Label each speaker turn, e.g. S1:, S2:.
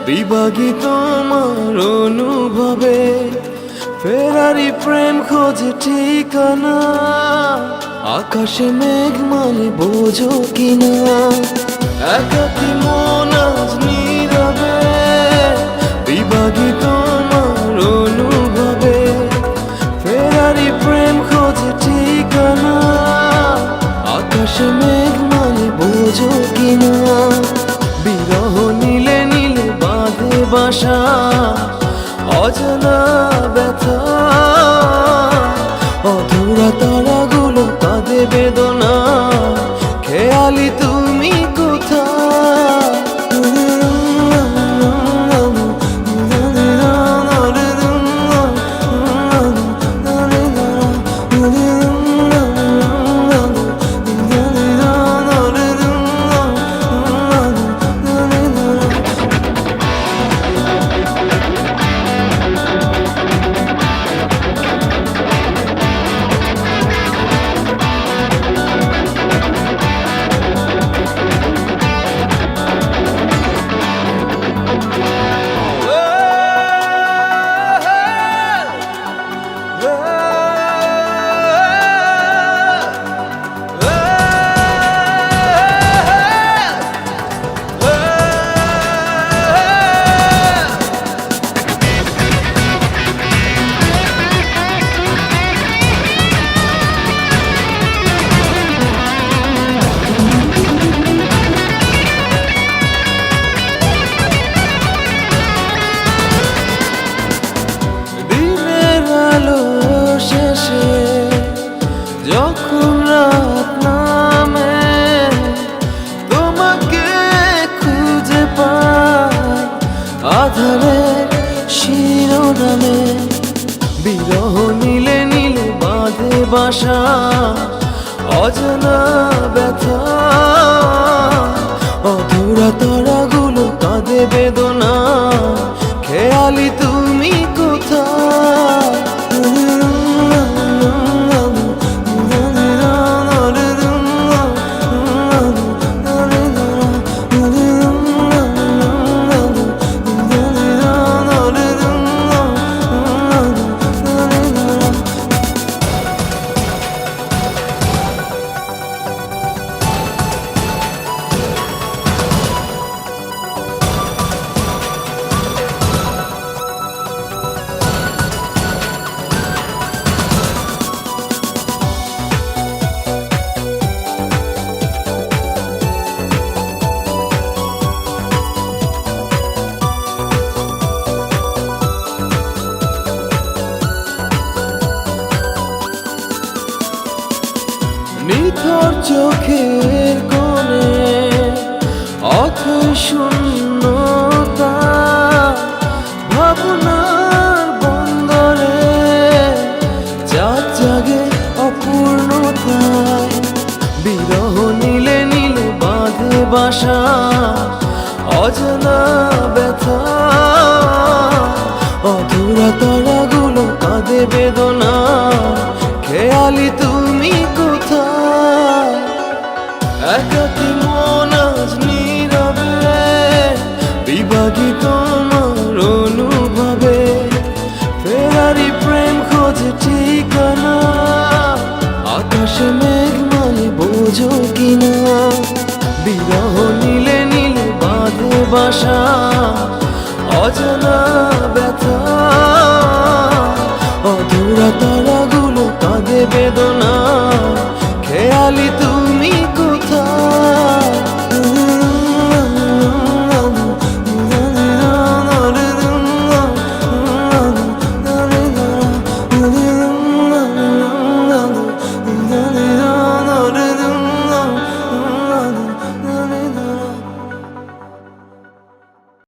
S1: বিভাগী তোমার অনুভবে ফেরারি প্রেম খোঁজে ঠিকানা। আকাশে মেঘ মানে বোঝো কিনা, একাকী মন আজ নীরবে। বিভাগী তোমার অনুভবে ফেরারি প্রেম খোঁজে ঠিকানা। আকাশে মেঘ মানে বোঝো কিনা, বিরহ নীলে নীলে বাঁধে বাসা। অজানা ব্যথা অধুরা তারাগুলো কাঁদে বেদনা। খেয়ালি তুমি কোথায়? যখন রাত নামে তোমাকে খুঁজে পাই আধারের শিরোনামে। বিরহ নীলে নীলে বাঁধে বাসা। অজানা ব্যথা অধুরা তারাগুলো কাঁদে বেদনা। খেয়ালি তুমি কোথায়? নিথর চোখের কোণে অথৈ শূন্যতা। ভাবনার বন্দরে চাঁদ জাগে অপূর্ণতায়। বিরহ নীলে নীলে বাঁধে বাসা। অজানা ব্যথা অধুরা তারাগুলো কাঁদে বেদনা। খেয়ালি তুমি কোথায়? একাকী মন আজ নীরবে। বিভাগী তোমার অনুভবে ফেরারি প্রেম খোঁজে ঠিকানা। আকাশে মেঘ মানে বোঝো কিনা, বিরহ নীলে নীলে বাঁধে বাসা। অজানা ব্যথা অধুরা তারাগুলো কাঁদে বেদনা। খেয়ালি তুমি